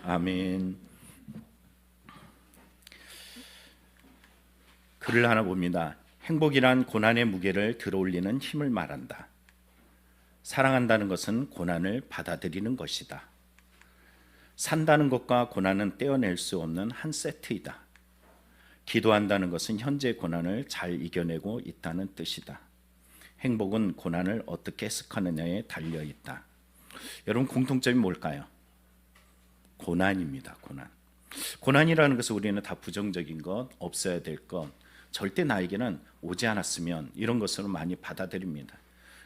아멘. 글을 하나 봅니다. 행복이란 고난의 무게를 들어올리는 힘을 말한다. 사랑한다는 것은 고난을 받아들이는 것이다. 산다는 것과 고난은 떼어낼 수 없는 한 세트이다. 기도한다는 것은 현재 고난을 잘 이겨내고 있다는 뜻이다. 행복은 고난을 어떻게 해석하느냐에 달려있다. 여러분, 공통점이 뭘까요? 고난입니다. 고난이라는 것은 우리는 다 부정적인 것, 없어야 될 것, 절대 나에게는 오지 않았으면 이런 것으로 많이 받아들입니다.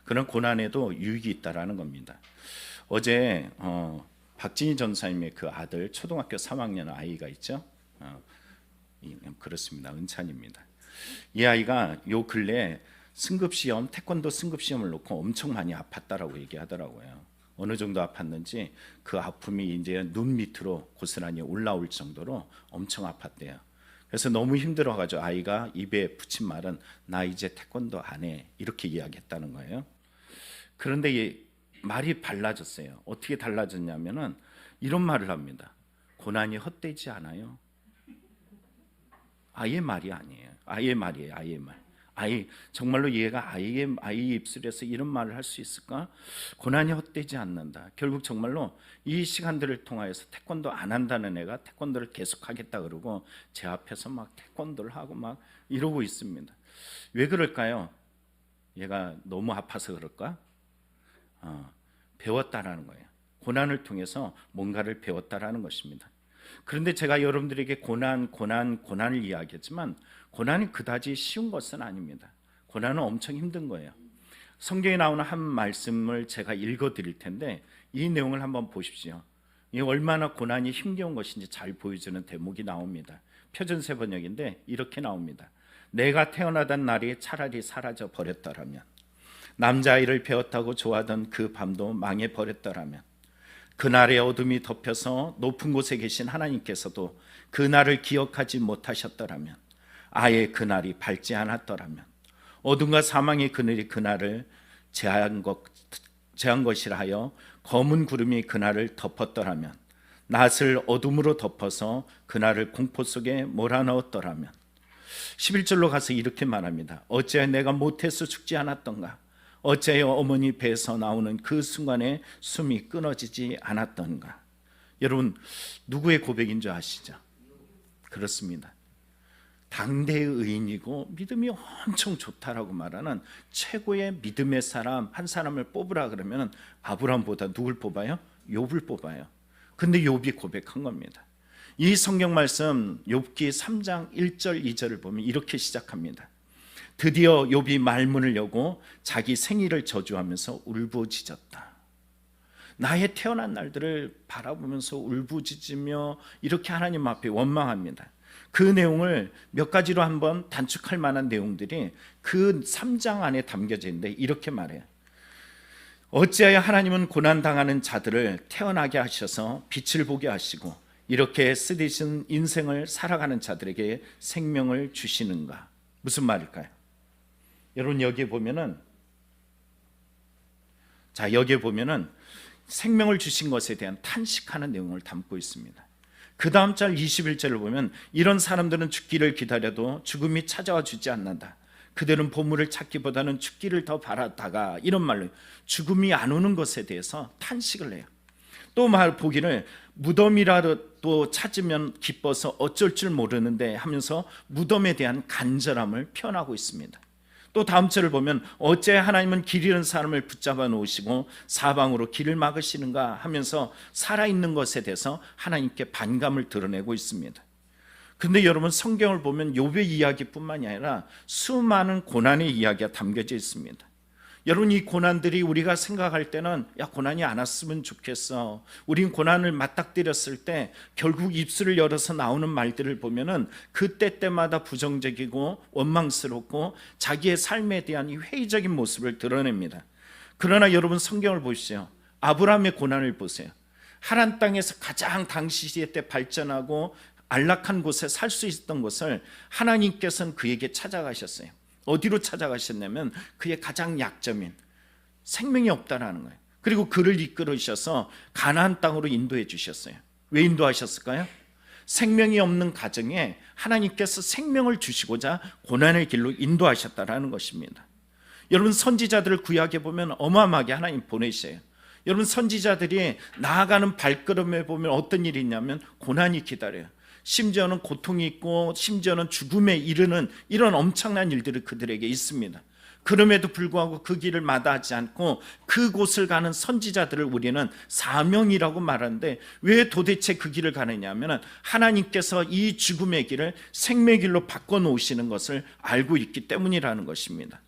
그런 고난에도 유익이 있다라는 겁니다. 어제 박진희 전사님의 그 아들, 초등학교 3학년 아이가 있죠. 그렇습니다. 은찬입니다. 이 아이가 요 근래 승급시험, 태권도 승급시험을 놓고 엄청 많이 아팠다라고 얘기하더라고요. 어느 정도 아팠는지 그 아픔이 이제 눈 밑으로 고스란히 올라올 정도로 엄청 아팠대요. 그래서 너무 힘들어가지고 아이가 입에 붙인 말은 나 이제 태권도 안 해, 이렇게 이야기했다는 거예요. 그런데 이 말이 달라졌어요. 어떻게 달라졌냐면은 이런 말을 합니다. 고난이 헛되지 않아요. 아이의 말이 아니에요. 아이의 말이에요. 아이의 말. 정말로 얘가 아이 입술에서 이런 말을 할 수 있을까? 고난이 헛되지 않는다. 결국 정말로 이 시간들을 통하여서 태권도 안 한다는 애가 태권도를 계속하겠다 그러고 제 앞에서 막 태권도를 하고 막 이러고 있습니다. 왜 그럴까요? 얘가 너무 아파서 그럴까? 배웠다라는 거예요. 고난을 통해서 뭔가를 배웠다라는 것입니다. 그런데 제가 여러분들에게 고난을 이야기했지만 고난이 그다지 쉬운 것은 아닙니다. 고난은 엄청 힘든 거예요. 성경에 나오는 한 말씀을 제가 읽어드릴 텐데 이 내용을 한번 보십시오. 이 얼마나 고난이 힘겨운 것인지 잘 보여주는 대목이 나옵니다. 표준세 번역인데 이렇게 나옵니다. 내가 태어나던 날이 차라리 사라져 버렸더라면, 남자아이를 배웠다고 좋아하던 그 밤도 망해버렸더라면, 그날의 어둠이 덮여서 높은 곳에 계신 하나님께서도 그날을 기억하지 못하셨더라면, 아예 그날이 밝지 않았더라면, 어둠과 사망의 그늘이 그날을 제한 것이라 하여 검은 구름이 그날을 덮었더라면, 낫을 어둠으로 덮어서 그날을 공포 속에 몰아넣었더라면. 11절로 가서 이렇게 말합니다. 어찌하여 내가 못해서 죽지 않았던가? 어찌하여 어머니 배에서 나오는 그 순간에 숨이 끊어지지 않았던가? 여러분, 누구의 고백인 줄 아시죠? 그렇습니다. 당대의 의인이고 믿음이 엄청 좋다라고 말하는 최고의 믿음의 사람 한 사람을 뽑으라 그러면 아브라함보다 누굴 뽑아요? 욥을 뽑아요. 근데 욥이 고백한 겁니다. 이 성경 말씀 욥기 3장 1절 2절을 보면 이렇게 시작합니다. 드디어 욥이 말문을 여고 자기 생일을 저주하면서 울부짖었다. 나의 태어난 날들을 바라보면서 울부짖으며 이렇게 하나님 앞에 원망합니다. 그 내용을 몇 가지로 한번 단축할 만한 내용들이 그 3장 안에 담겨져 있는데 이렇게 말해요. 어찌하여 하나님은 고난당하는 자들을 태어나게 하셔서 빛을 보게 하시고 이렇게 쓰디신 인생을 살아가는 자들에게 생명을 주시는가? 무슨 말일까요? 여러분, 여기에 보면은 생명을 주신 것에 대한 탄식하는 내용을 담고 있습니다. 그 다음 절 21절을 보면 이런 사람들은 죽기를 기다려도 죽음이 찾아와 주지 않는다. 그들은 보물을 찾기보다는 죽기를 더 바라다가, 이런 말로 죽음이 안 오는 것에 대해서 탄식을 해요. 또 보기를 무덤이라도 찾으면 기뻐서 어쩔 줄 모르는데 하면서 무덤에 대한 간절함을 표현하고 있습니다. 또 다음 절을 보면 어째 하나님은 길 잃은 사람을 붙잡아 놓으시고 사방으로 길을 막으시는가 하면서 살아있는 것에 대해서 하나님께 반감을 드러내고 있습니다. 근데 여러분, 성경을 보면 욥의 이야기뿐만이 아니라 수많은 고난의 이야기가 담겨져 있습니다. 여러분, 이 고난들이 우리가 생각할 때는 야, 고난이 안 왔으면 좋겠어. 우린 고난을 맞닥뜨렸을 때 결국 입술을 열어서 나오는 말들을 보면은 그때때마다 부정적이고 원망스럽고 자기의 삶에 대한 이 회의적인 모습을 드러냅니다. 그러나 여러분, 성경을 보시죠. 아브라함의 고난을 보세요. 하란 땅에서 가장 당시 시대 때 발전하고 안락한 곳에 살 수 있었던 것을 하나님께서는 그에게 찾아가셨어요. 어디로 찾아가셨냐면 그의 가장 약점인 생명이 없다라는 거예요. 그리고 그를 이끌으셔서 가나안 땅으로 인도해 주셨어요. 왜 인도하셨을까요? 생명이 없는 가정에 하나님께서 생명을 주시고자 고난의 길로 인도하셨다라는 것입니다. 여러분, 선지자들을 구약에 보면 어마어마하게 하나님 보내셔요. 여러분, 선지자들이 나아가는 발걸음에 보면 어떤 일이 있냐면 고난이 기다려요. 심지어는 고통이 있고 심지어는 죽음에 이르는 이런 엄청난 일들이 그들에게 있습니다. 그럼에도 불구하고 그 길을 마다하지 않고 그곳을 가는 선지자들을 우리는 사명이라고 말하는데, 왜 도대체 그 길을 가느냐 하면 하나님께서 이 죽음의 길을 생명의 길로 바꿔놓으시는 것을 알고 있기 때문이라는 것입니다.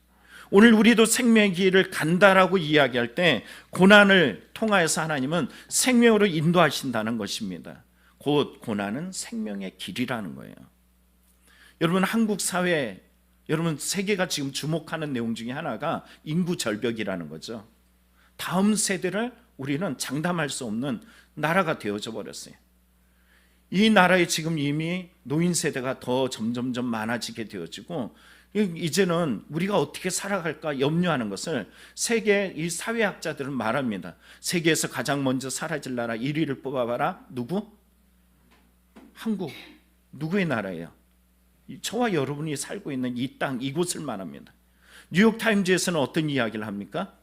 오늘 우리도 생명의 길을 간다라고 이야기할 때 고난을 통하여서 하나님은 생명으로 인도하신다는 것입니다. 곧 고난은 생명의 길이라는 거예요. 여러분, 한국 사회, 여러분, 세계가 지금 주목하는 내용 중에 하나가 인구 절벽이라는 거죠. 다음 세대를 우리는 장담할 수 없는 나라가 되어져 버렸어요. 이 나라에 지금 이미 노인 세대가 더 점점점 많아지게 되어지고, 이제는 우리가 어떻게 살아갈까 염려하는 것을 세계 이 사회학자들은 말합니다. 세계에서 가장 먼저 사라질 나라 1위를 뽑아봐라. 누구? 한국. 누구의 나라예요? 저와 여러분이 살고 있는 이 땅, 이곳을 말합니다. 뉴욕타임즈에서는 어떤 이야기를 합니까?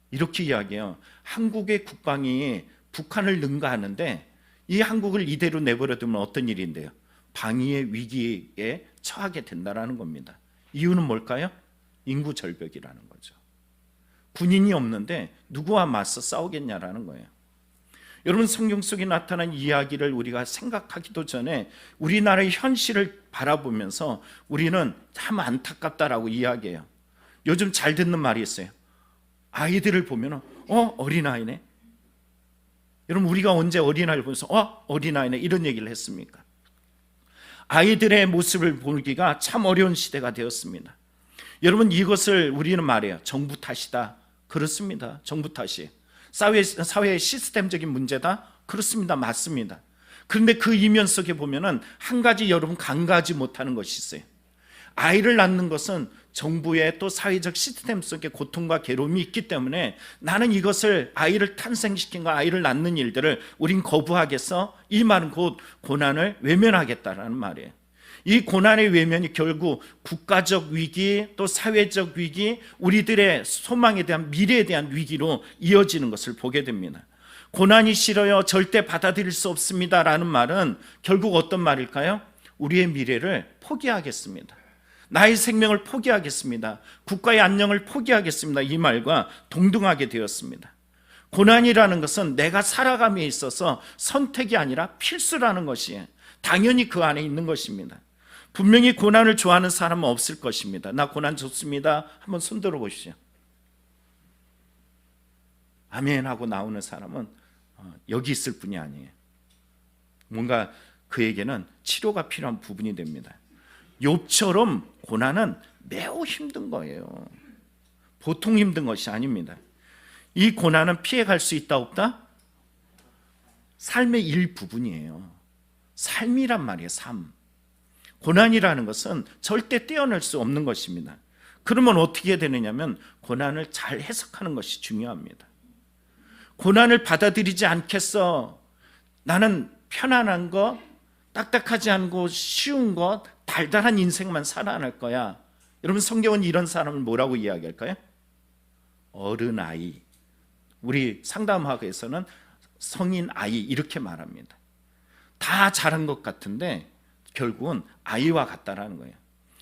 이렇게 이야기해요. 한국의 국방이 북한을 능가하는데 이 한국을 이대로 내버려두면 어떤 일인데요? 방위의 위기에 처하게 된다는 겁니다. 이유는 뭘까요? 인구 절벽이라는 거죠. 군인이 없는데 누구와 맞서 싸우겠냐라는 거예요. 여러분, 성경 속에 나타난 이야기를 우리가 생각하기도 전에 우리나라의 현실을 바라보면서 우리는 참 안타깝다라고 이야기해요. 요즘 잘 듣는 말이 있어요. 아이들을 보면 어린아이네. 여러분, 우리가 언제 어린아이를 보면서 어린아이네 이런 얘기를 했습니까? 아이들의 모습을 보기가 참 어려운 시대가 되었습니다. 여러분, 이것을 우리는 말해요. 정부 탓이다. 그렇습니다. 정부 탓이에요. 사회의 시스템적인 문제다? 그렇습니다. 맞습니다. 그런데 그 이면 속에 보면은 한 가지 여러분 간과하지 못하는 것이 있어요. 아이를 낳는 것은 정부의 또 사회적 시스템 속에 고통과 괴로움이 있기 때문에 나는 이것을, 아이를 탄생시킨 거, 아이를 낳는 일들을 우린 거부하겠어? 이 말은 곧 고난을 외면하겠다라는 말이에요. 이 고난의 외면이 결국 국가적 위기, 또 사회적 위기, 우리들의 소망에 대한, 미래에 대한 위기로 이어지는 것을 보게 됩니다. 고난이 싫어요, 절대 받아들일 수 없습니다 라는 말은 결국 어떤 말일까요? 우리의 미래를 포기하겠습니다. 나의 생명을 포기하겠습니다. 국가의 안녕을 포기하겠습니다. 이 말과 동등하게 되었습니다. 고난이라는 것은 내가 살아감에 있어서 선택이 아니라 필수라는 것이 당연히 그 안에 있는 것입니다. 분명히 고난을 좋아하는 사람은 없을 것입니다. 나 고난 좋습니다. 한번 손 들어 보시죠. 아멘 하고 나오는 사람은 여기 있을 뿐이 아니에요. 뭔가 그에게는 치료가 필요한 부분이 됩니다. 욥처럼 고난은 매우 힘든 거예요. 보통 힘든 것이 아닙니다. 이 고난은 피해갈 수 있다 없다? 삶의 일부분이에요. 삶이란 말이에요. 삶. 고난이라는 것은 절대 떼어낼 수 없는 것입니다. 그러면 어떻게 되느냐면 고난을 잘 해석하는 것이 중요합니다. 고난을 받아들이지 않겠어. 나는 편안한 것, 딱딱하지 않고 쉬운 것, 달달한 인생만 살아갈 거야. 여러분, 성경은 이런 사람을 뭐라고 이야기할까요? 어른아이. 우리 상담학에서는 성인아이 이렇게 말합니다. 다 잘한 것 같은데 결국은 아이와 같다라는 거예요.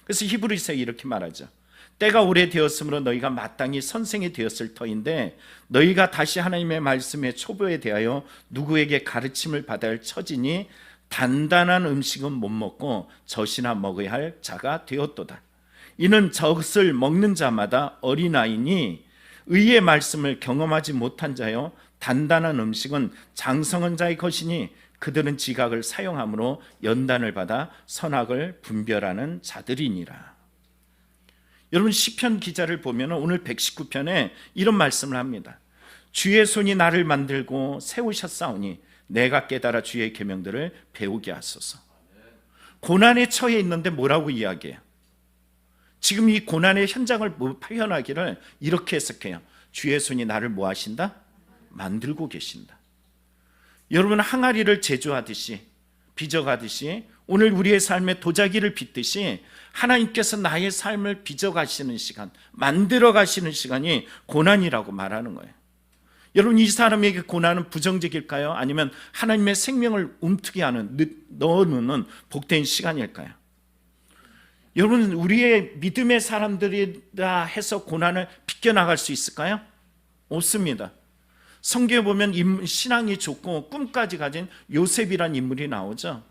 그래서 히브리서에 이렇게 말하죠. 때가 오래되었으므로 너희가 마땅히 선생이 되었을 터인데 너희가 다시 하나님의 말씀의 초보에 대하여 누구에게 가르침을 받아야 할 처지니 단단한 음식은 못 먹고 젖이나 먹어야 할 자가 되었도다. 이는 젖을 먹는 자마다 어린아이니 의의 말씀을 경험하지 못한 자요 단단한 음식은 장성한 자의 것이니 그들은 지각을 사용함으로 연단을 받아 선악을 분별하는 자들이니라. 여러분, 시편 기자를 보면 오늘 119편에 이런 말씀을 합니다. 주의 손이 나를 만들고 세우셨사오니 내가 깨달아 주의 계명들을 배우게 하소서. 고난에 처해 있는데 뭐라고 이야기해요? 지금 이 고난의 현장을 표현하기를 이렇게 해석해요. 주의 손이 나를 뭐 하신다? 만들고 계신다. 여러분, 항아리를 제조하듯이, 빚어가듯이, 오늘 우리의 삶에 도자기를 빚듯이 하나님께서 나의 삶을 빚어가시는 시간, 만들어가시는 시간이 고난이라고 말하는 거예요. 여러분, 이 사람에게 고난은 부정적일까요? 아니면 하나님의 생명을 움트게 하는, 넣어놓는 복된 시간일까요? 여러분, 우리의 믿음의 사람들이라 해서 고난을 비껴나갈 수 있을까요? 없습니다. 성경에 보면 신앙이 좋고 꿈까지 가진 요셉이란 인물이 나오죠.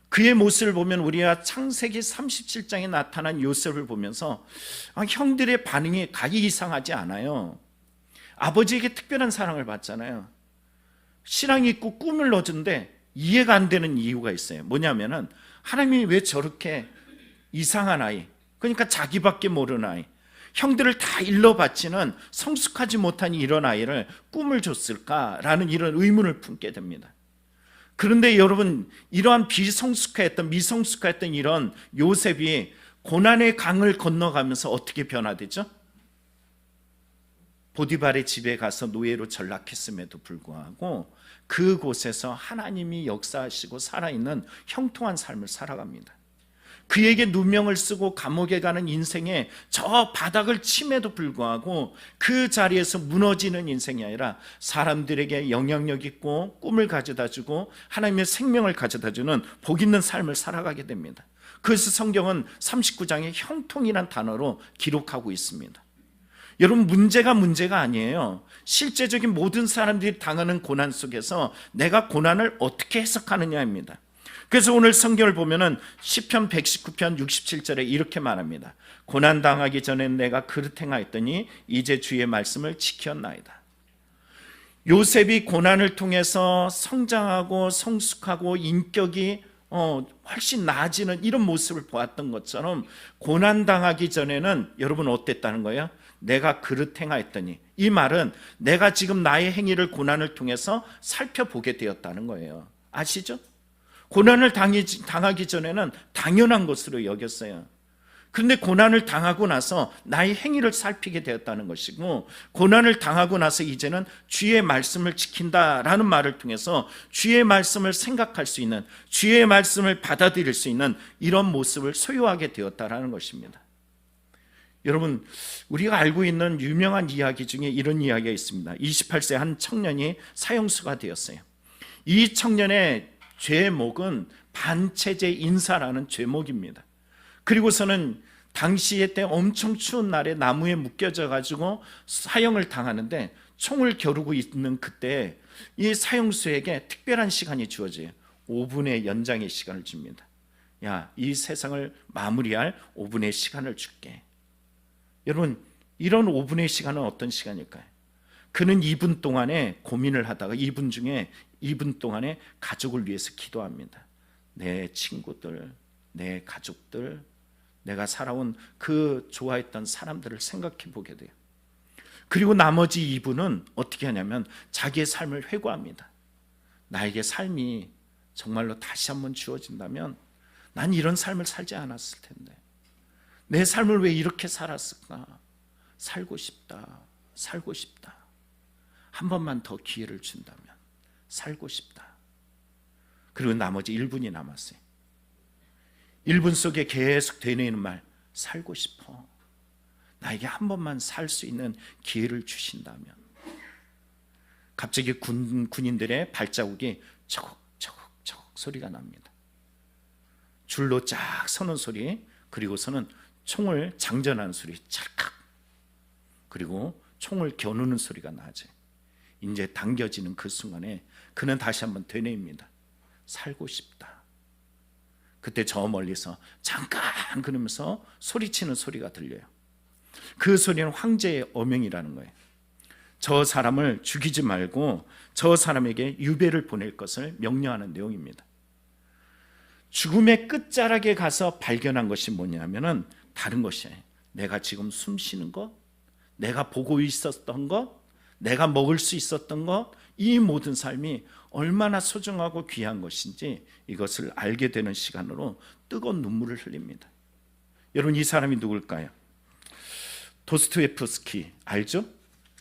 그의 모습을 보면 우리가 창세기 37장에 나타난 요셉을 보면서 형들의 반응이 가히 이상하지 않아요. 아버지에게 특별한 사랑을 받잖아요. 신앙이 있고 꿈을 넣어준데 이해가 안 되는 이유가 있어요. 뭐냐면은 하나님이 왜 저렇게 이상한 아이, 그러니까 자기밖에 모르는 아이, 형들을 다 일러바치는 성숙하지 못한 이런 아이를 꿈을 줬을까라는 이런 의문을 품게 됩니다. 그런데 여러분, 이러한 비성숙했던, 미성숙했던 이런 요셉이 고난의 강을 건너가면서 어떻게 변화되죠? 보디발의 집에 가서 노예로 전락했음에도 불구하고 그곳에서 하나님이 역사하시고 살아있는 형통한 삶을 살아갑니다. 그에게 누명을 쓰고 감옥에 가는 인생의 저 바닥을 침에도 불구하고 그 자리에서 무너지는 인생이 아니라 사람들에게 영향력 있고 꿈을 가져다주고 하나님의 생명을 가져다주는 복 있는 삶을 살아가게 됩니다. 그래서 성경은 39장에 형통이란 단어로 기록하고 있습니다. 여러분, 문제가 아니에요. 실제적인 모든 사람들이 당하는 고난 속에서 내가 고난을 어떻게 해석하느냐입니다. 그래서 오늘 성경을 보면은 시편 119편 67절에 이렇게 말합니다. 고난 당하기 전에 내가 그릇 행하였더니 이제 주의 말씀을 지켰나이다. 요셉이 고난을 통해서 성장하고 성숙하고 인격이 훨씬 나아지는 이런 모습을 보았던 것처럼 고난 당하기 전에는 여러분 어땠다는 거예요? 내가 그릇 행하였더니, 이 말은 내가 지금 나의 행위를 고난을 통해서 살펴보게 되었다는 거예요. 아시죠? 고난을 당하기 전에는 당연한 것으로 여겼어요. 그런데 고난을 당하고 나서 나의 행위를 살피게 되었다는 것이고, 고난을 당하고 나서 이제는 주의 말씀을 지킨다라는 말을 통해서 주의 말씀을 생각할 수 있는, 주의 말씀을 받아들일 수 있는 이런 모습을 소유하게 되었다라는 것입니다. 여러분, 우리가 알고 있는 유명한 이야기 중에 이런 이야기가 있습니다. 28세 한 청년이 사형수가 되었어요. 이 청년의 죄목은 반체제 인사라는 죄목입니다. 그리고서는 당시에 때 엄청 추운 날에 나무에 묶여져 가지고 사형을 당하는데 총을 겨루고 있는 그때 이 사형수에게 특별한 시간이 주어져요. 5분의 연장의 시간을 줍니다. 야, 이 세상을 마무리할 5분의 시간을 줄게. 여러분, 이런 5분의 시간은 어떤 시간일까요? 그는 2분 동안에 고민을 하다가 2분 중에 2분 동안에 가족을 위해서 기도합니다. 내 친구들, 내 가족들, 내가 살아온 그 좋아했던 사람들을 생각해 보게 돼요. 그리고 나머지 2분은 어떻게 하냐면 자기의 삶을 회고합니다. 나에게 삶이 정말로 다시 한번 주어진다면 난 이런 삶을 살지 않았을 텐데, 내 삶을 왜 이렇게 살았을까? 살고 싶다. 한 번만 더 기회를 준다면 살고 싶다. 그리고 나머지 1분이 남았어요. 1분 속에 계속 되뇌이는 말, 살고 싶어. 나에게 한 번만 살 수 있는 기회를 주신다면. 갑자기 군인들의 발자국이 저걱저걱 소리가 납니다. 줄로 쫙 서는 소리, 그리고서는 총을 장전하는 소리, 찰칵. 그리고 총을 겨누는 소리가 나죠. 이제 당겨지는 그 순간에 그는 다시 한번 되뇌입니다. 살고 싶다. 그때 저 멀리서 잠깐 그러면서 소리치는 소리가 들려요. 그 소리는 황제의 어명이라는 거예요. 저 사람을 죽이지 말고 저 사람에게 유배를 보낼 것을 명령하는 내용입니다. 죽음의 끝자락에 가서 발견한 것이 뭐냐면은 다른 것이에요. 내가 지금 숨 쉬는 것, 내가 보고 있었던 것, 내가 먹을 수 있었던 것, 이 모든 삶이 얼마나 소중하고 귀한 것인지 이것을 알게 되는 시간으로 뜨거운 눈물을 흘립니다. 여러분, 이 사람이 누굴까요? 도스토옙스키 알죠?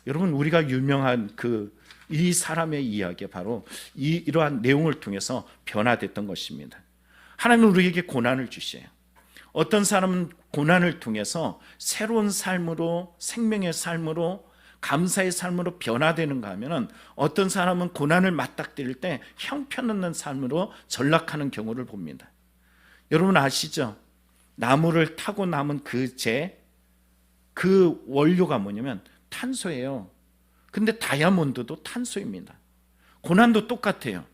여러분, 우리가 유명한 그 이 사람의 이야기가 바로 이러한 내용을 통해서 변화됐던 것입니다. 하나님은 우리에게 고난을 주셔요. 어떤 사람은 고난을 통해서 새로운 삶으로, 생명의 삶으로, 감사의 삶으로 변화되는가 하면은, 어떤 사람은 고난을 맞닥뜨릴 때 형편없는 삶으로 전락하는 경우를 봅니다. 여러분 아시죠? 나무를 타고 남은 그 원료가 뭐냐면 탄소예요. 근데 다이아몬드도 탄소입니다. 고난도 똑같아요.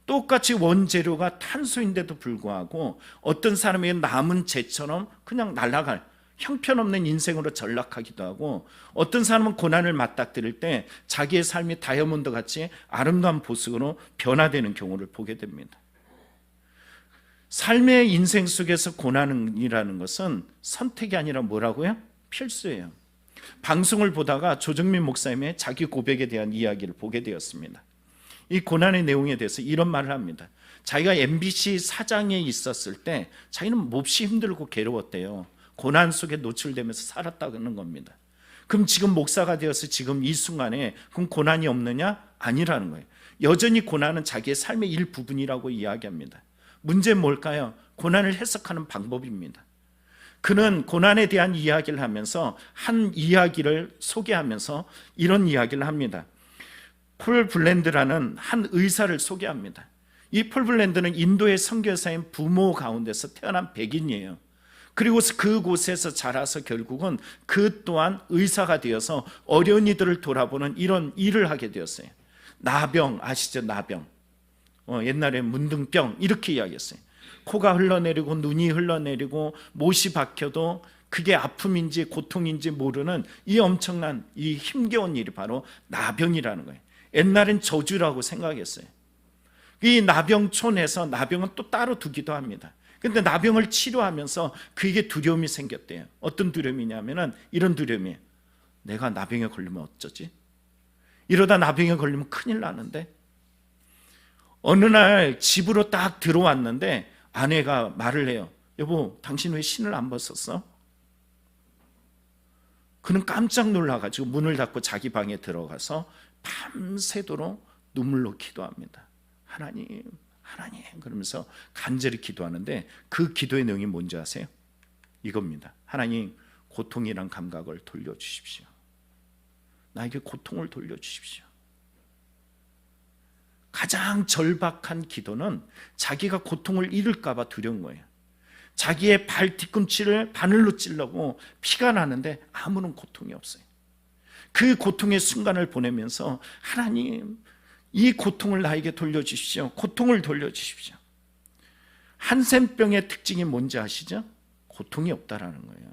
똑같이 원재료가 탄소인데도 불구하고 어떤 사람의 남은 재처럼 그냥 날아갈 형편없는 인생으로 전락하기도 하고, 어떤 사람은 고난을 맞닥뜨릴 때 자기의 삶이 다이아몬드 같이 아름다운 보석으로 변화되는 경우를 보게 됩니다. 삶의 인생 속에서 고난이라는 것은 선택이 아니라 뭐라고요? 필수예요. 방송을 보다가 조정민 목사님의 자기 고백에 대한 이야기를 보게 되었습니다. 이 고난의 내용에 대해서 이런 말을 합니다. 자기가 MBC 사장에 있었을 때 자기는 몹시 힘들고 괴로웠대요. 고난 속에 노출되면서 살았다는 겁니다. 그럼 지금 목사가 되어서 지금 이 순간에 그럼 고난이 없느냐? 아니라는 거예요. 여전히 고난은 자기의 삶의 일부분이라고 이야기합니다. 문제는 뭘까요? 고난을 해석하는 방법입니다. 그는 고난에 대한 이야기를 하면서 한 이야기를 소개하면서 이런 이야기를 합니다. 폴 블랜드라는 한 의사를 소개합니다. 이 폴 블랜드는 인도의 선교사인 부모 가운데서 태어난 백인이에요. 그리고 그곳에서 자라서 결국은 그 또한 의사가 되어서 어려운 이들을 돌아보는 이런 일을 하게 되었어요. 나병 아시죠? 나병. 옛날에 문둥병 이렇게 이야기했어요. 코가 흘러내리고 눈이 흘러내리고 못이 박혀도 그게 아픔인지 고통인지 모르는 이 엄청난 이 힘겨운 일이 바로 나병이라는 거예요. 옛날엔 저주라고 생각했어요. 이 나병촌에서 나병은 또 따로 두기도 합니다. 근데 나병을 치료하면서 그에게 두려움이 생겼대요. 어떤 두려움이냐면은 이런 두려움이에요. 내가 나병에 걸리면 어쩌지? 이러다 나병에 걸리면 큰일 나는데. 어느 날 집으로 딱 들어왔는데 아내가 말을 해요. 여보, 당신 왜 신을 안 벗었어? 그는 깜짝 놀라가지고 문을 닫고 자기 방에 들어가서 밤새도록 눈물로 기도합니다. 하나님, 하나님 그러면서 간절히 기도하는데 그 기도의 내용이 뭔지 아세요? 이겁니다. 하나님, 고통이란 감각을 돌려주십시오. 나에게 고통을 돌려주십시오. 가장 절박한 기도는 자기가 고통을 잃을까 봐 두려운 거예요. 자기의 발 뒤꿈치를 바늘로 찔러고 피가 나는데 아무런 고통이 없어요. 그 고통의 순간을 보내면서 하나님, 이 고통을 나에게 돌려주십시오. 고통을 돌려주십시오. 한센병의 특징이 뭔지 아시죠? 고통이 없다라는 거예요.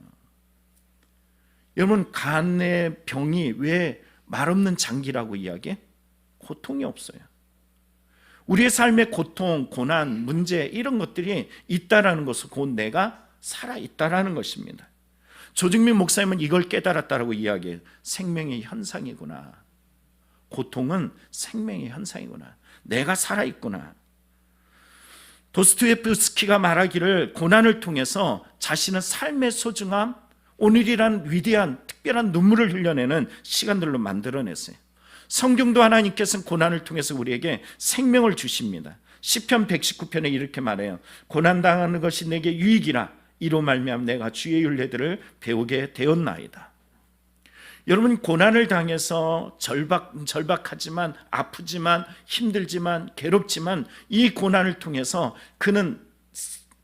여러분, 간의 병이 왜 말없는 장기라고 이야기해? 고통이 없어요. 우리의 삶의 고통, 고난, 문제 이런 것들이 있다라는 것은 곧 내가 살아있다라는 것입니다. 조정민 목사님은 이걸 깨달았다라고 이야기해요. 생명의 현상이구나. 고통은 생명의 현상이구나. 내가 살아있구나. 도스토옙스키가 말하기를 고난을 통해서 자신의 삶의 소중함, 오늘이란 위대한 특별한 눈물을 흘려내는 시간들로 만들어냈어요. 성경도 하나님께서는 고난을 통해서 우리에게 생명을 주십니다. 시편 119편에 이렇게 말해요. 고난당하는 것이 내게 유익이라 이로 말미암아 내가 주의 율례들을 배우게 되었나이다. 여러분, 고난을 당해서 절박하지만 아프지만 힘들지만 괴롭지만 이 고난을 통해서 그는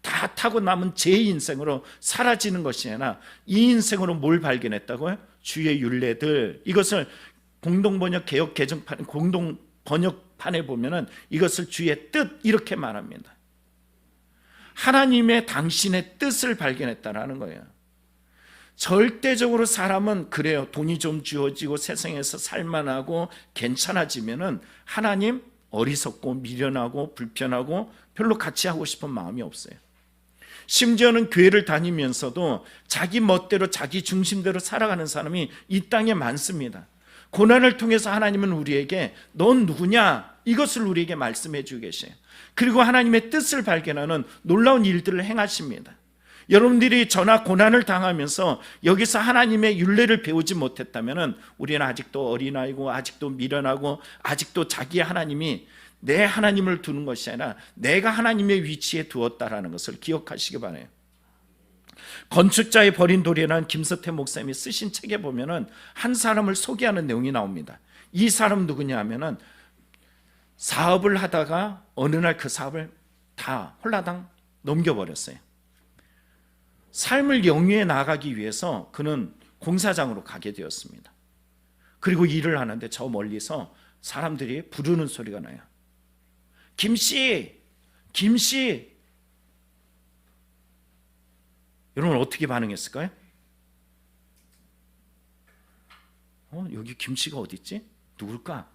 다 타고 남은 제 인생으로 사라지는 것이 아니라 이 인생으로 뭘 발견했다고요? 주의 율례들. 이것을 공동번역 개역 개정판 공동번역판에 보면은 이것을 주의 뜻 이렇게 말합니다. 하나님의 당신의 뜻을 발견했다라는 거예요. 절대적으로 사람은 그래요. 돈이 좀 주어지고 세상에서 살만하고 괜찮아지면은 하나님 어리석고 미련하고 불편하고 별로 같이 하고 싶은 마음이 없어요. 심지어는 교회를 다니면서도 자기 멋대로 자기 중심대로 살아가는 사람이 이 땅에 많습니다. 고난을 통해서 하나님은 우리에게 넌 누구냐? 이것을 우리에게 말씀해 주고 계세요. 그리고 하나님의 뜻을 발견하는 놀라운 일들을 행하십니다. 여러분들이 저나 고난을 당하면서 여기서 하나님의 율례를 배우지 못했다면 우리는 아직도 어린아이고 아직도 미련하고 아직도 자기의 하나님이 내 하나님을 두는 것이 아니라 내가 하나님의 위치에 두었다라는 것을 기억하시기 바라요. 건축자의 버린 돌이라는 김서태 목사님이 쓰신 책에 보면은 한 사람을 소개하는 내용이 나옵니다. 이 사람 누구냐 하면은 사업을 하다가 어느 날 그 사업을 다 홀라당 넘겨버렸어요. 삶을 영위해 나가기 위해서 그는 공사장으로 가게 되었습니다. 그리고 일을 하는데 저 멀리서 사람들이 부르는 소리가 나요. 김씨, 김씨. 여러분 어떻게 반응했을까요? 여기 김씨가 어디 있지? 누굴까?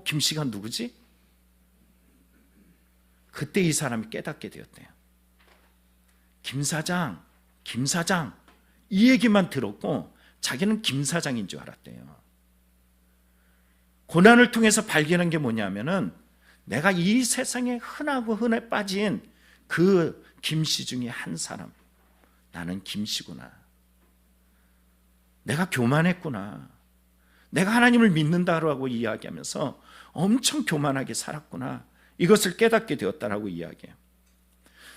김씨가 누구지? 그때 이 사람이 깨닫게 되었대요. 김 사장, 김 사장, 이 얘기만 들었고 자기는 김 사장인 줄 알았대요. 고난을 통해서 발견한 게 뭐냐면은 내가 이 세상에 흔하고 흔해 빠진 그 김씨 중에 한 사람, 나는 김씨구나. 내가 교만했구나. 내가 하나님을 믿는다라고 이야기하면서 엄청 교만하게 살았구나. 이것을 깨닫게 되었다라고 이야기해요.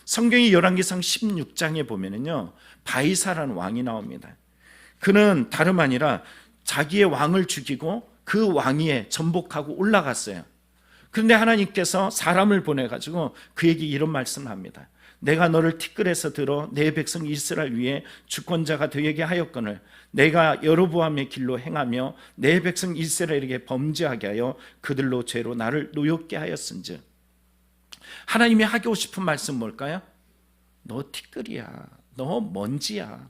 성경이 열왕기상 16장에 보면은요, 바이사라는 왕이 나옵니다. 그는 다름 아니라 자기의 왕을 죽이고 그 왕위에 전복하고 올라갔어요. 그런데 하나님께서 사람을 보내가지고 그에게 이런 말씀을 합니다. 내가 너를 티끌에서 들어 내 백성 이스라엘 위에 주권자가 되게 하였거늘 내가 여로보암의 길로 행하며 내 백성 이스라엘에게 범죄하게 하여 그들로 죄로 나를 노엽게 하였은즉. 하나님이 하고 싶은 말씀 뭘까요? 너 티끌이야. 너 먼지야.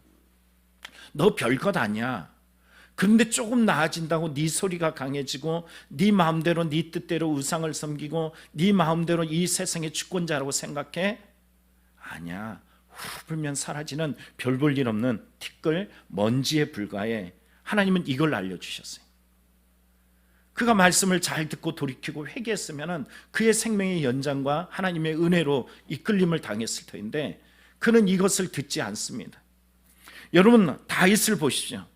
너 별것 아니야. 그런데 조금 나아진다고 네 소리가 강해지고 네 마음대로 네 뜻대로 우상을 섬기고 네 마음대로 이 세상의 주권자라고 생각해? 아니야. 후 불면 사라지는 별 볼 일 없는 티끌 먼지에 불과해. 하나님은 이걸 알려주셨어요. 그가 말씀을 잘 듣고 돌이키고 회개했으면 그의 생명의 연장과 하나님의 은혜로 이끌림을 당했을 터인데 그는 이것을 듣지 않습니다. 여러분 다윗을 보십시오.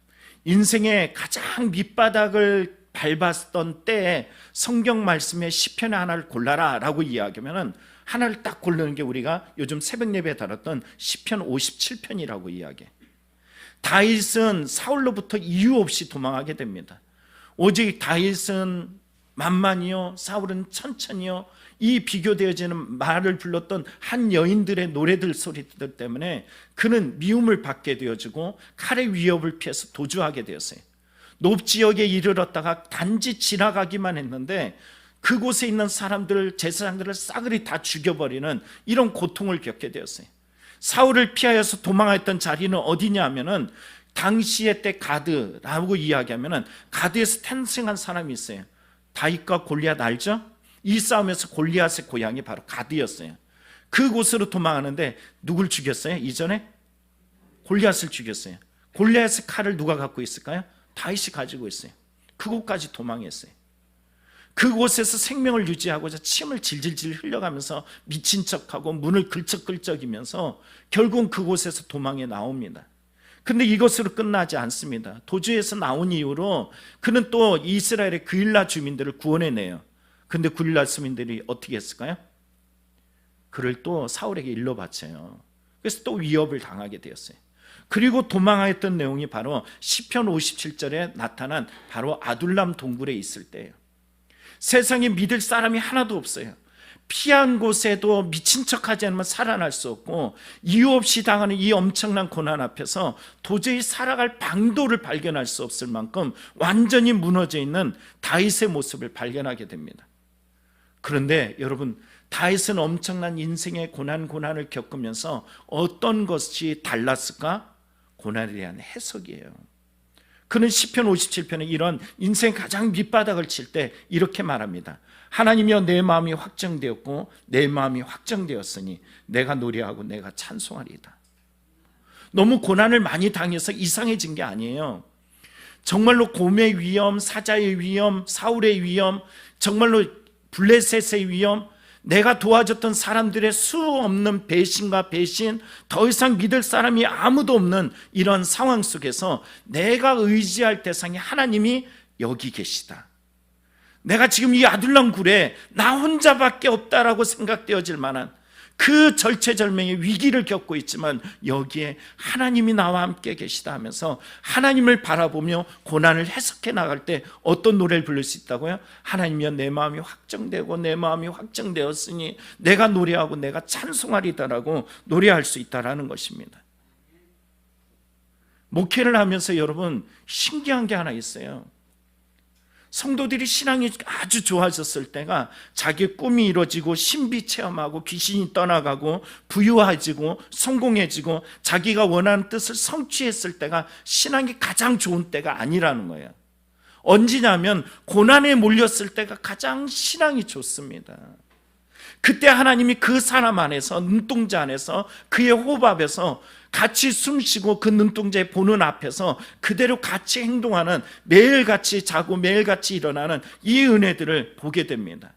인생의 가장 밑바닥을 밟았던 때에 성경 말씀에 시편의 하나를 골라라 라고 이야기하면 하나를 딱 고르는 게 우리가 요즘 새벽 예배에 다뤘던 시편 57편이라고 이야기해. 다윗은 사울로부터 이유 없이 도망하게 됩니다. 오직 다윗은 만만히요, 사울은 천천히요, 이 비교되어지는 말을 불렀던 한 여인들의 노래들 소리들 때문에 그는 미움을 받게 되어지고 칼의 위협을 피해서 도주하게 되었어요. 높지역에 이르렀다가 단지 지나가기만 했는데 그곳에 있는 사람들, 제사장들을 싸그리 다 죽여버리는 이런 고통을 겪게 되었어요. 사울을 피하여서 도망했던 자리는 어디냐 하면은 당시의 때 가드라고 이야기하면은 가드에서 탄생한 사람이 있어요. 다윗과 골리앗 알죠? 이 싸움에서 골리앗의 고향이 바로 가드였어요. 그곳으로 도망하는데 누굴 죽였어요? 이전에 골리앗을 죽였어요. 골리앗의 칼을 누가 갖고 있을까요? 다윗이 가지고 있어요. 그곳까지 도망했어요. 그곳에서 생명을 유지하고자 침을 질질질 흘려가면서 미친 척하고 문을 긁적긁적이면서 결국은 그곳에서 도망해 나옵니다. 근데 이것으로 끝나지 않습니다. 도주에서 나온 이후로 그는 또 이스라엘의 그일라 주민들을 구원해내요. 근데 그일라 주민들이 어떻게 했을까요? 그를 또 사울에게 일러 바쳐요. 그래서 또 위협을 당하게 되었어요. 그리고 도망했던 내용이 바로 시편 57절에 나타난 바로 아둘람 동굴에 있을 때예요. 세상에 믿을 사람이 하나도 없어요. 피한 곳에도 미친 척하지 않으면 살아날 수 없고 이유 없이 당하는 이 엄청난 고난 앞에서 도저히 살아갈 방도를 발견할 수 없을 만큼 완전히 무너져 있는 다윗의 모습을 발견하게 됩니다. 그런데 여러분, 다윗은 엄청난 인생의 고난을 겪으면서 어떤 것이 달랐을까? 고난에 대한 해석이에요. 그는 시편 57편에 이런 인생 가장 밑바닥을 칠 때 이렇게 말합니다. 하나님이여 내 마음이 확정되었고 내 마음이 확정되었으니 내가 노래하고 내가 찬송하리이다. 너무 고난을 많이 당해서 이상해진 게 아니에요. 정말로 곰의 위험, 사자의 위험, 사울의 위험, 정말로 블레셋의 위험, 내가 도와줬던 사람들의 수 없는 배신과 배신, 더 이상 믿을 사람이 아무도 없는 이런 상황 속에서 내가 의지할 대상이 하나님이 여기 계시다. 내가 지금 이 아둘람 굴에 나 혼자밖에 없다라고 생각되어질 만한 그 절체절명의 위기를 겪고 있지만 여기에 하나님이 나와 함께 계시다 하면서 하나님을 바라보며 고난을 해석해 나갈 때 어떤 노래를 부를 수 있다고요? 하나님이여 내 마음이 확정되고 내 마음이 확정되었으니 내가 노래하고 내가 찬송하리다라고 노래할 수 있다라는 것입니다. 목회를 하면서 여러분 신기한 게 하나 있어요. 성도들이 신앙이 아주 좋아졌을 때가 자기 꿈이 이루어지고 신비 체험하고 귀신이 떠나가고 부유해지고 성공해지고 자기가 원하는 뜻을 성취했을 때가 신앙이 가장 좋은 때가 아니라는 거예요. 언제냐면 고난에 몰렸을 때가 가장 신앙이 좋습니다. 그때 하나님이 그 사람 안에서, 눈동자 안에서, 그의 호흡 앞에서 같이 숨쉬고 그 눈동자에 보는 앞에서 그대로 같이 행동하는, 매일같이 자고 매일같이 일어나는 이 은혜들을 보게 됩니다.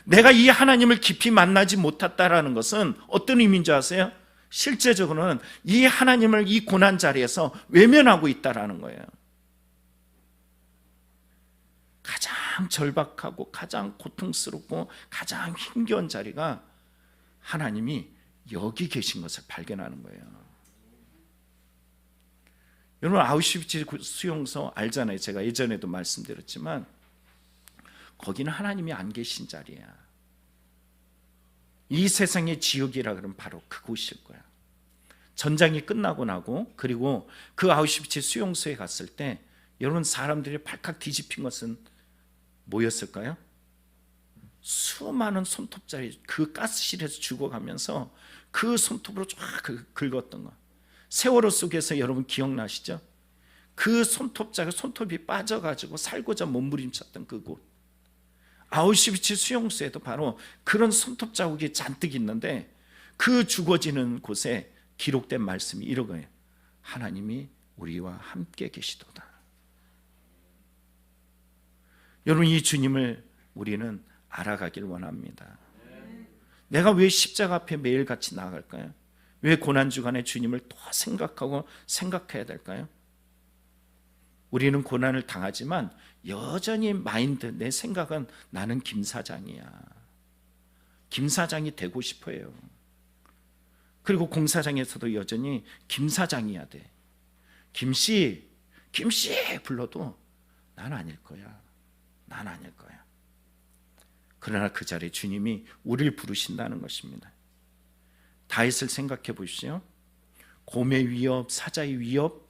내가 이 하나님을 깊이 만나지 못했다라는 것은 어떤 의미인 줄 아세요? 실제적으로는 이 하나님을 이 고난 자리에서 외면하고 있다라는 거예요. 가장 절박하고 가장 고통스럽고 가장 힘겨운 자리가 하나님이 여기 계신 것을 발견하는 거예요. 여러분 아우슈비츠 수용소 알잖아요. 제가 예전에도 말씀드렸지만 거기는 하나님이 안 계신 자리야. 이 세상의 지옥이라 그러면 바로 그곳일 거야. 전장이 끝나고 나고 그리고 그 아우슈비츠 수용소에 갔을 때 여러분 사람들이 발칵 뒤집힌 것은 뭐였을까요? 수많은 손톱자리, 그 가스실에서 죽어가면서 그 손톱으로 쫙 긁었던 거. 세월호 속에서 여러분 기억나시죠? 그 손톱이 빠져가지고 살고자 몸부림쳤던 그곳. 아우슈비츠 수용소에도 바로 그런 손톱 자국이 잔뜩 있는데 그 죽어지는 곳에 기록된 말씀이 이러거든요. 하나님이 우리와 함께 계시도다. 여러분 이 주님을 우리는 알아가길 원합니다. 내가 왜 십자가 앞에 매일같이 나아갈까요? 왜 고난주간에 주님을 더 생각하고 생각해야 될까요? 우리는 고난을 당하지만 여전히 내 생각은 나는 김 사장이야. 김 사장이 되고 싶어요. 그리고 공사장에서도 여전히 김 사장이어야 돼. 김씨 불러도 난 아닐 거야. 난 아닐 거야. 그러나 그 자리에 주님이 우리를 부르신다는 것입니다. 다윗을 생각해 보십시오. 곰의 위협, 사자의 위협,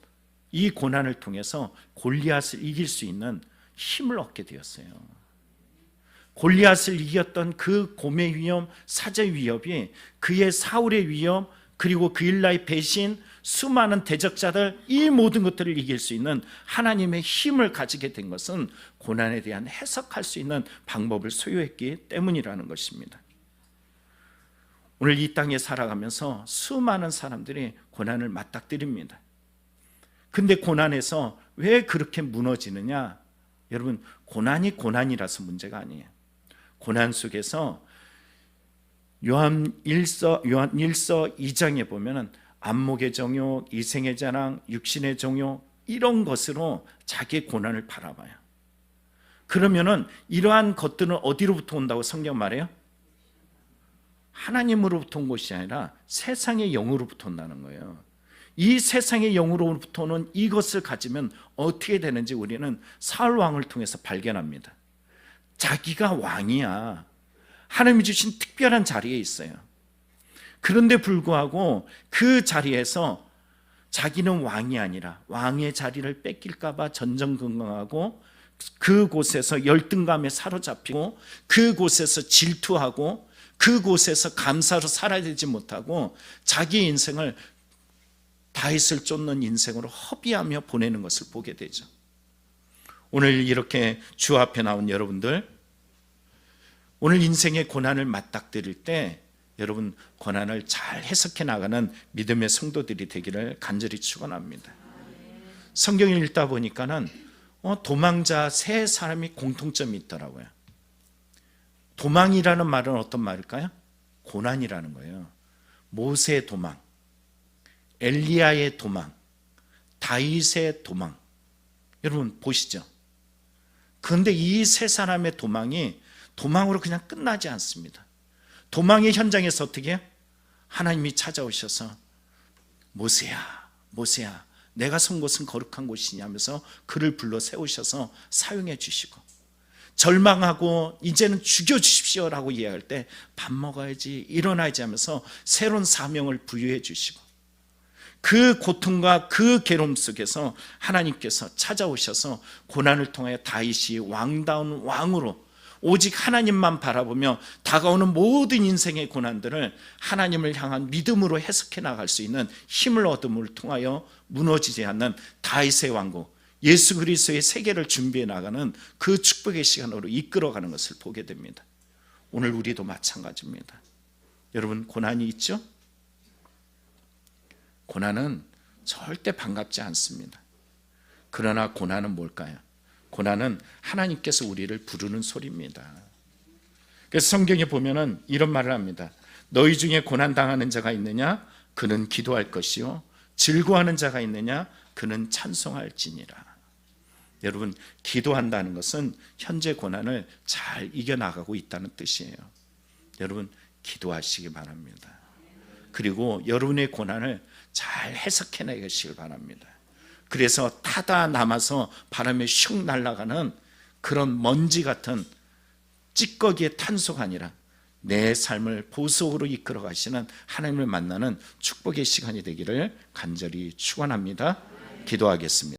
이 고난을 통해서 골리앗을 이길 수 있는 힘을 얻게 되었어요. 골리앗을 이겼던 그 곰의 위협, 사자의 위협이 그의 사울의 위협, 그리고 그 일라의 배신, 수많은 대적자들, 이 모든 것들을 이길 수 있는 하나님의 힘을 가지게 된 것은 고난에 대한 해석할 수 있는 방법을 소유했기 때문이라는 것입니다. 오늘 이 땅에 살아가면서 수많은 사람들이 고난을 맞닥뜨립니다. 근데 고난에서 왜 그렇게 무너지느냐? 여러분 고난이 고난이라서 문제가 아니에요. 고난 속에서 요한 1서 2장에 보면은 안목의 정욕, 이생의 자랑, 육신의 정욕 이런 것으로 자기의 고난을 바라봐요. 그러면은 이러한 것들은 어디로부터 온다고 성경 말해요? 하나님으로부터 온 것이 아니라 세상의 영으로부터 온다는 거예요. 이 세상의 영으로부터 오는 이것을 가지면 어떻게 되는지 우리는 사울 왕을 통해서 발견합니다. 자기가 왕이야. 하나님이 주신 특별한 자리에 있어요. 그런데 불구하고 그 자리에서 자기는 왕이 아니라 왕의 자리를 뺏길까 봐 전전긍긍하고 그곳에서 열등감에 사로잡히고 그곳에서 질투하고 그곳에서 감사로 살아야 되지 못하고 자기의 인생을 다윗을 쫓는 인생으로 허비하며 보내는 것을 보게 되죠. 오늘 이렇게 주 앞에 나온 여러분들, 오늘 인생의 고난을 맞닥뜨릴 때 여러분 고난을 잘 해석해 나가는 믿음의 성도들이 되기를 간절히 축원합니다. 성경을 읽다 보니까는 도망자 세 사람이 공통점이 있더라고요. 도망이라는 말은 어떤 말일까요? 고난이라는 거예요. 모세의 도망, 엘리야의 도망, 다윗의 도망. 여러분 보시죠. 그런데 이 세 사람의 도망이 도망으로 그냥 끝나지 않습니다. 도망의 현장에서 어떻게 해요? 하나님이 찾아오셔서 모세야, 모세야, 내가 선 곳은 거룩한 곳이냐면서 그를 불러 세우셔서 사용해 주시고, 절망하고 이제는 죽여주십시오라고 이야기할 때 밥 먹어야지, 일어나야지 하면서 새로운 사명을 부여해 주시고, 그 고통과 그 괴로움 속에서 하나님께서 찾아오셔서 고난을 통해 다윗이 왕다운 왕으로 오직 하나님만 바라보며 다가오는 모든 인생의 고난들을 하나님을 향한 믿음으로 해석해 나갈 수 있는 힘을 얻음을 통하여 무너지지 않는 다윗의 왕국, 예수 그리스도의 세계를 준비해 나가는 그 축복의 시간으로 이끌어가는 것을 보게 됩니다. 오늘 우리도 마찬가지입니다. 여러분, 고난이 있죠? 고난은 절대 반갑지 않습니다. 그러나 고난은 뭘까요? 고난은 하나님께서 우리를 부르는 소리입니다. 그래서 성경에 보면은 이런 말을 합니다. 너희 중에 고난당하는 자가 있느냐? 그는 기도할 것이요, 즐거워하는 자가 있느냐? 그는 찬송할지니라. 여러분, 기도한다는 것은 현재 고난을 잘 이겨나가고 있다는 뜻이에요. 여러분, 기도하시기 바랍니다. 그리고 여러분의 고난을 잘 해석해내시길 바랍니다. 그래서 타다 남아서 바람에 슉 날아가는 그런 먼지 같은 찌꺼기의 탄소가 아니라 내 삶을 보석으로 이끌어 가시는 하나님을 만나는 축복의 시간이 되기를 간절히 축원합니다. 기도하겠습니다.